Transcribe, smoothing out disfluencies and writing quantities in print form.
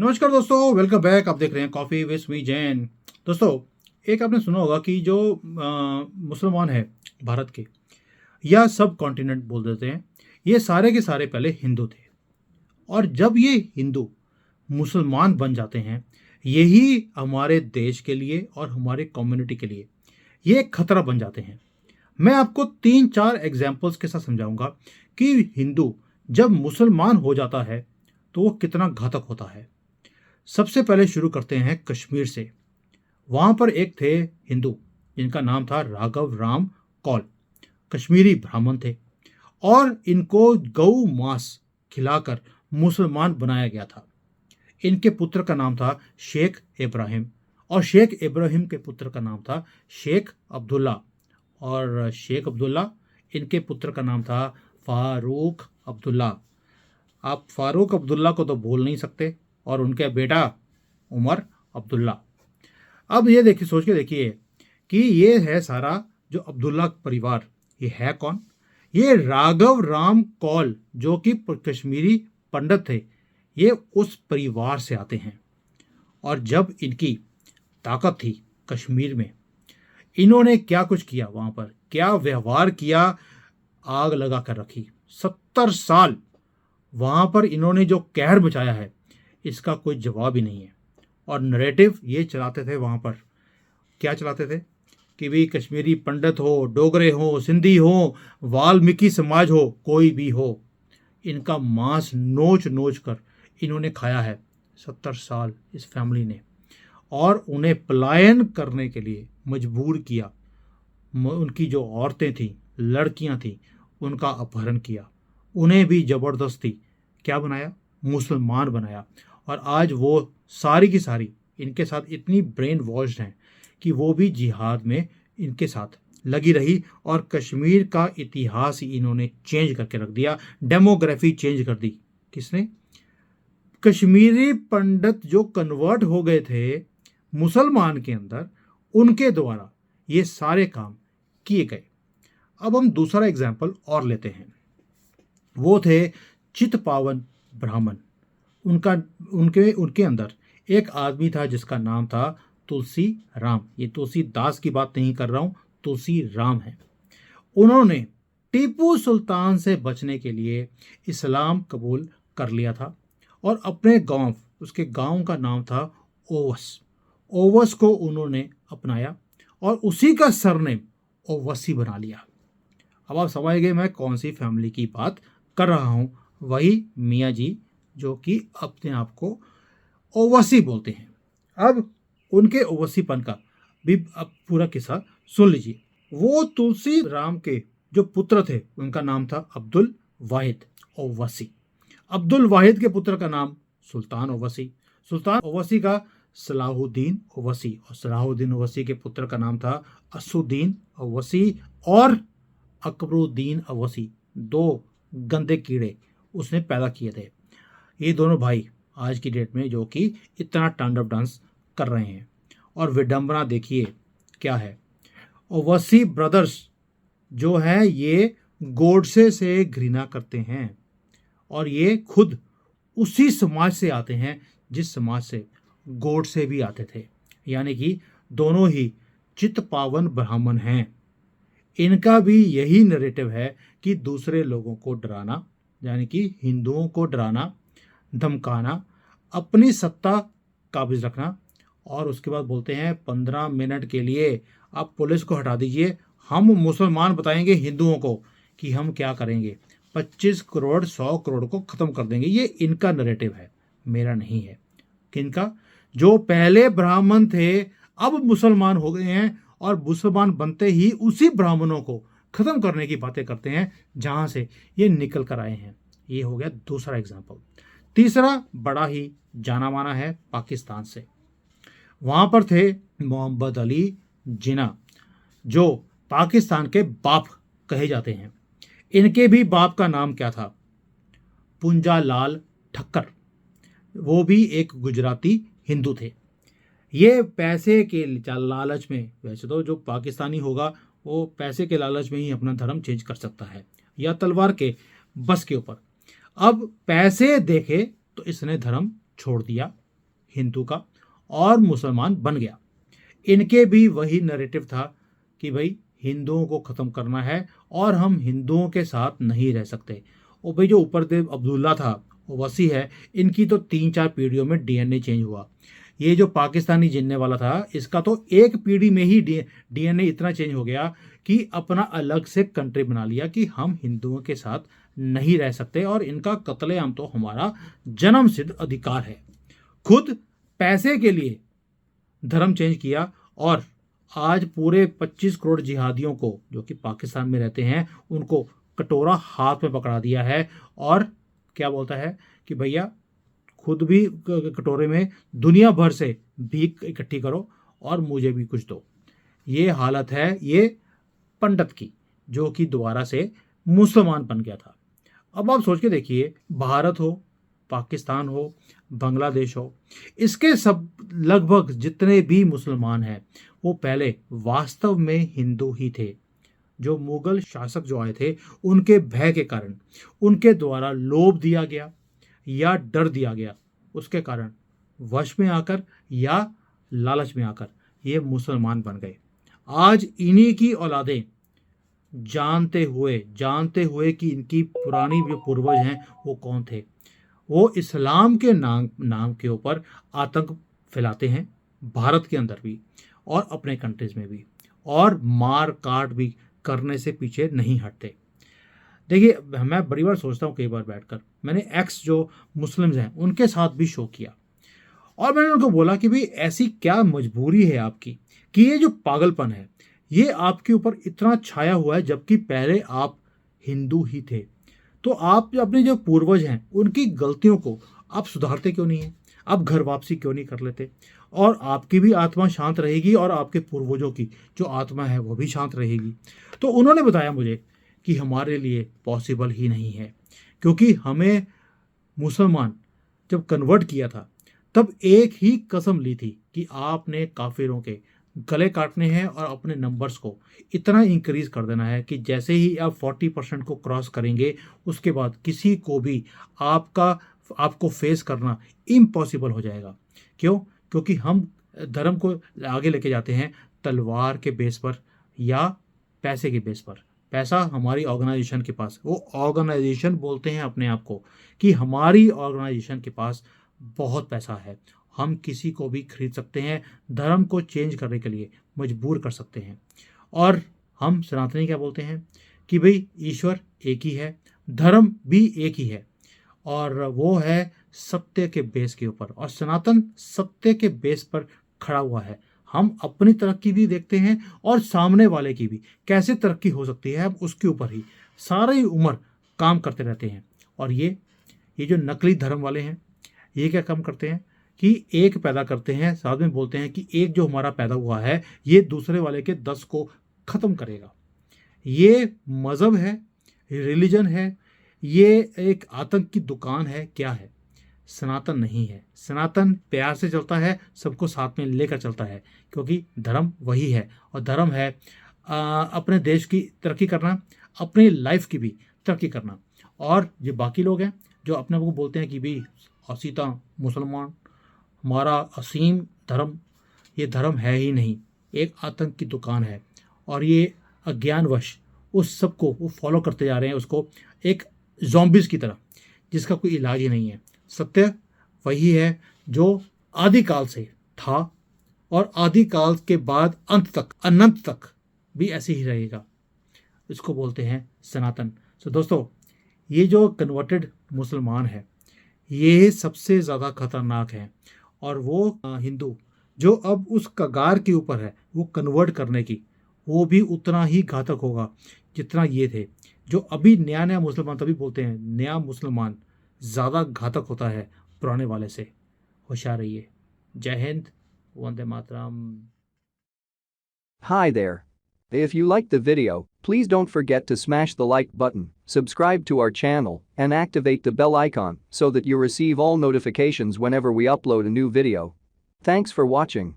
नमस्कार दोस्तों, welcome back. आप देख रहे हैं कॉफ़ी विद मी जैन। दोस्तों, एक आपने सुना होगा कि जो मुसलमान है भारत के, या सब कॉन्टिनेंट बोल देते हैं, ये सारे के सारे पहले हिंदू थे। और जब ये हिंदू मुसलमान बन जाते हैं, यही हमारे देश के लिए और हमारे कम्युनिटी के लिए ये एक खतरा बन जाते हैं। मैं आपको 3-4 एग्जाम्पल्स के साथ समझाऊंगा कि हिंदू जब मुसलमान हो जाता है तो वो कितना घातक होता है। सबसे पहले शुरू करते हैं कश्मीर से। वहां पर एक थे हिंदू जिनका नाम था राघव राम कौल। कश्मीरी ब्राह्मण थे और इनको गौ मांस खिलाकर मुसलमान बनाया गया था। इनके पुत्र का नाम था शेख इब्राहिम और शेख इब्राहिम के पुत्र का नाम था शेख अब्दुल्ला। और शेख अब्दुल्ला, इनके पुत्र का नाम था फारूक अब्दुल्ला। आप फारूक अब्दुल्ला को तो भूल नहीं सकते, और उनके बेटा उमर अब्दुल्ला। अब ये देखिए, सोच के देखिए कि ये है सारा जो अब्दुल्ला परिवार, ये है कौन? ये राघव राम कौल, जो कि कश्मीरी पंडित थे, ये उस परिवार से आते हैं। और जब इनकी ताकत थी कश्मीर में, इन्होंने क्या कुछ किया, वहां पर क्या व्यवहार किया, आग लगा कर रखी। 70 साल वहां पर इन्होंने जो कहर मचाया है, इसका कोई जवाब ही नहीं है। और नरेटिव ये चलाते थे वहां पर, क्या चलाते थे कि भाई कश्मीरी पंडित हो, डोगरे हो, सिंधी हो, वाल्मीकि समाज हो, कोई भी हो, इनका मांस नोच नोच कर इन्होंने खाया है 70 साल इस फैमिली ने। और उन्हें पलायन करने के लिए मजबूर किया। उनकी जो औरतें थीं, लड़कियां थीं, उनका अपहरण किया। उन्हें भी जबरदस्ती क्या बनाया? मुसलमान बनाया। और आज वो सारी की सारी इनके साथ इतनी ब्रेन वॉश्ड हैं कि वो भी जिहाद में इनके साथ लगी रही। और कश्मीर का इतिहास ही इन्होंने चेंज करके रख दिया, डेमोग्राफी चेंज कर दी। किसने? कश्मीरी पंडित जो कन्वर्ट हो गए थे मुसलमान के अंदर, उनके द्वारा ये सारे काम किए गए। अब हम दूसरा एग्जाम्पल और लेते हैं। वो थे चितपावन ब्राह्मण। उनका उनके उनके अंदर एक आदमी था जिसका नाम था तुलसी राम। ये तुलसी दास की बात नहीं कर रहा हूं, तुलसी राम है। उन्होंने टीपू सुल्तान से बचने के लिए इस्लाम कबूल कर लिया था और अपने गांव, उसके गांव का नाम था ओवस। ओवस को उन्होंने अपनाया और उसी का सरनेम ओवसी बना लिया। अब आप समझ गए मैं कौन सी फैमिली की बात कर रहा हूं। वही मियाँ जी जो कि अपने आप को ओवसी बोलते हैं। अब उनके ओवसीपन का भी अब पूरा किस्सा सुन लीजिए। वो तुलसी राम के जो पुत्र थे, उनका नाम था अब्दुल वाहिद ओवसी। अब्दुल वाहिद के पुत्र का नाम सुल्तान ओवसी। सुल्तान ओवसी का सलाहुद्दीन ओवसी, और सलाहुद्दीन ओवसी के पुत्र का नाम था असुद्दीन ओवसी और अकबरुद्दीन ओवसी। 2 गंदे कीड़े उसने पैदा किए थे। ये दोनों भाई आज की डेट में जो कि इतना तांडव डांस कर रहे हैं। और विडंबना देखिए क्या है। ओवसी ब्रदर्स जो है ये गोडसे से घृणा करते हैं, और ये खुद उसी समाज से आते हैं जिस समाज से गोडसे भी आते थे। यानी कि दोनों ही चितपावन ब्राह्मण हैं। इनका भी यही नैरेटिव है कि दूसरे लोगों को डराना, यानी कि हिंदुओं को डराना, धमकाना, अपनी सत्ता काबिज रखना। और उसके बाद बोलते हैं 15 मिनट के लिए आप पुलिस को हटा दीजिए, हम मुसलमान बताएंगे हिंदुओं को कि हम क्या करेंगे, 25 करोड़ 100 करोड़ को ख़त्म कर देंगे। ये इनका नैरेटिव है, मेरा नहीं है। किनका? जो पहले ब्राह्मण थे अब मुसलमान हो गए हैं, और मुसलमान बनते ही उसी ब्राह्मणों को खत्म करने की बातें करते हैं जहां से ये निकल कर आए हैं। ये हो गया दूसरा एग्जाम्पल। तीसरा बड़ा ही जाना माना है पाकिस्तान से। वहां पर थे मोहम्मद अली जिना, जो पाकिस्तान के बाप कहे जाते हैं। इनके भी बाप का नाम क्या था? पुंजा लाल ठक्कर। वो भी एक गुजराती हिंदू थे। ये पैसे के लालच में, वैसे तो जो पाकिस्तानी होगा वो पैसे के लालच में ही अपना धर्म चेंज कर सकता है, या तलवार के बस के ऊपर। अब पैसे देखे तो इसने धर्म छोड़ दिया हिंदू का और मुसलमान बन गया। इनके भी वही नैरेटिव था कि भाई हिंदुओं को ख़त्म करना है और हम हिंदुओं के साथ नहीं रह सकते। और भाई जो ऊपरदेव अब्दुल्ला था, वसी है, इनकी तो 3-4 पीढ़ियों में डीएनए चेंज हुआ। ये जो पाकिस्तानी जिनने वाला था, इसका तो एक पीढ़ी में ही डीएनए इतना चेंज हो गया कि अपना अलग से कंट्री बना लिया कि हम हिंदुओं के साथ नहीं रह सकते और इनका कत्लेआम तो हमारा जन्म सिद्ध अधिकार है। खुद पैसे के लिए धर्म चेंज किया और आज पूरे 25 करोड़ जिहादियों को जो कि पाकिस्तान में रहते हैं उनको कटोरा हाथ में पकड़ा दिया है और क्या बोलता है कि भैया खुद भी कटोरे में दुनिया भर से भीख इकट्ठी करो और मुझे भी कुछ दो। ये हालत है ये पंडित की, जो कि दोबारा से मुसलमान बन गया था। अब आप सोच के देखिए, भारत हो, पाकिस्तान हो, बांग्लादेश हो, इसके सब लगभग जितने भी मुसलमान हैं वो पहले वास्तव में हिंदू ही थे। जो मुगल शासक जो आए थे उनके भय के कारण, उनके द्वारा लोभ दिया गया या डर दिया गया, उसके कारण वश में आकर या लालच में आकर ये मुसलमान बन गए। आज इन्हीं की औलादें जानते हुए कि इनकी पुरानी जो पूर्वज हैं वो कौन थे, वो इस्लाम के नाम के ऊपर आतंक फैलाते हैं, भारत के अंदर भी और अपने कंट्रीज में भी, और मार काट भी करने से पीछे नहीं हटते। देखिए, मैं बड़ी बार सोचता हूँ, कई बार बैठकर मैंने एक्स जो मुस्लिम्स हैं उनके साथ भी शो किया और मैंने उनको बोला कि भाई ऐसी क्या मजबूरी है आपकी कि ये जो पागलपन है ये आपके ऊपर इतना छाया हुआ है, जबकि पहले आप हिंदू ही थे। तो आप अपने जो पूर्वज हैं उनकी गलतियों को आप सुधारते क्यों नहीं हैं? आप घर वापसी क्यों नहीं कर लेते? और आपकी भी आत्मा शांत रहेगी और आपके पूर्वजों की जो आत्मा है वो भी शांत रहेगी। तो उन्होंने बताया मुझे कि हमारे लिए पॉसिबल ही नहीं है, क्योंकि हमें मुसलमान जब कन्वर्ट किया था तब एक ही कसम ली थी कि आपने काफिरों के गले काटने हैं और अपने नंबर्स को इतना इंक्रीज कर देना है कि जैसे ही आप 40% को क्रॉस करेंगे उसके बाद किसी को भी आपको फेस करना इम्पॉसिबल हो जाएगा। क्यों? क्योंकि हम धर्म को आगे लेके जाते हैं तलवार के बेस पर या पैसे के बेस पर। पैसा हमारी ऑर्गेनाइजेशन के पास, वो ऑर्गेनाइजेशन बोलते हैं अपने आप को कि हमारी ऑर्गेनाइजेशन के पास बहुत पैसा है, हम किसी को भी खरीद सकते हैं, धर्म को चेंज करने के लिए मजबूर कर सकते हैं। और हम सनातनी क्या बोलते हैं कि भाई ईश्वर एक ही है, धर्म भी एक ही है और वो है सत्य के बेस के ऊपर, और सनातन सत्य के बेस पर खड़ा हुआ है। हम अपनी तरक्की भी देखते हैं और सामने वाले की भी कैसे तरक्की हो सकती है, हम उसके ऊपर ही सारी उम्र काम करते रहते हैं। और ये जो नकली धर्म वाले हैं ये क्या काम करते हैं कि एक पैदा करते हैं, साथ में बोलते हैं कि एक जो हमारा पैदा हुआ है ये दूसरे वाले के 10 को ख़त्म करेगा। ये मज़हब है, रिलीजन है, ये एक आतंक की दुकान है, क्या है? सनातन नहीं है। सनातन प्यार से चलता है, सबको साथ में लेकर चलता है, क्योंकि धर्म वही है। और धर्म है अपने देश की तरक्की करना, अपनी लाइफ की भी तरक्की करना। और ये बाकी लोग हैं जो अपने को बोलते हैं कि भाई असीता मुसलमान, हमारा असीम धर्म, ये धर्म है ही नहीं, एक आतंक की दुकान है। और ये अज्ञानवश उस सब को वो फॉलो करते जा रहे हैं, उसको एक ज़ॉम्बीज़ की तरह, जिसका कोई इलाज ही नहीं है। सत्य वही है जो आदिकाल से था और आदिकाल के बाद अंत तक, अनंत तक भी ऐसे ही रहेगा। इसको बोलते हैं सनातन। तो दोस्तों, ये जो कन्वर्टेड मुसलमान है ये सबसे ज़्यादा खतरनाक है। और वो हिंदू जो अब उस कगार के ऊपर है वो कन्वर्ट करने की, वो भी उतना ही घातक होगा जितना ये थे। जो अभी नया मुसलमान, तभी बोलते हैं नया मुसलमान ज़्यादा घातक होता है पुराने वाले से। होशियार रहिए। जय Hind, Vande Mataram. Hi there. If you liked the video, please don't forget to smash the like button, subscribe to our channel, and activate the bell icon so that you receive all notifications whenever we upload a new video. Thanks for watching.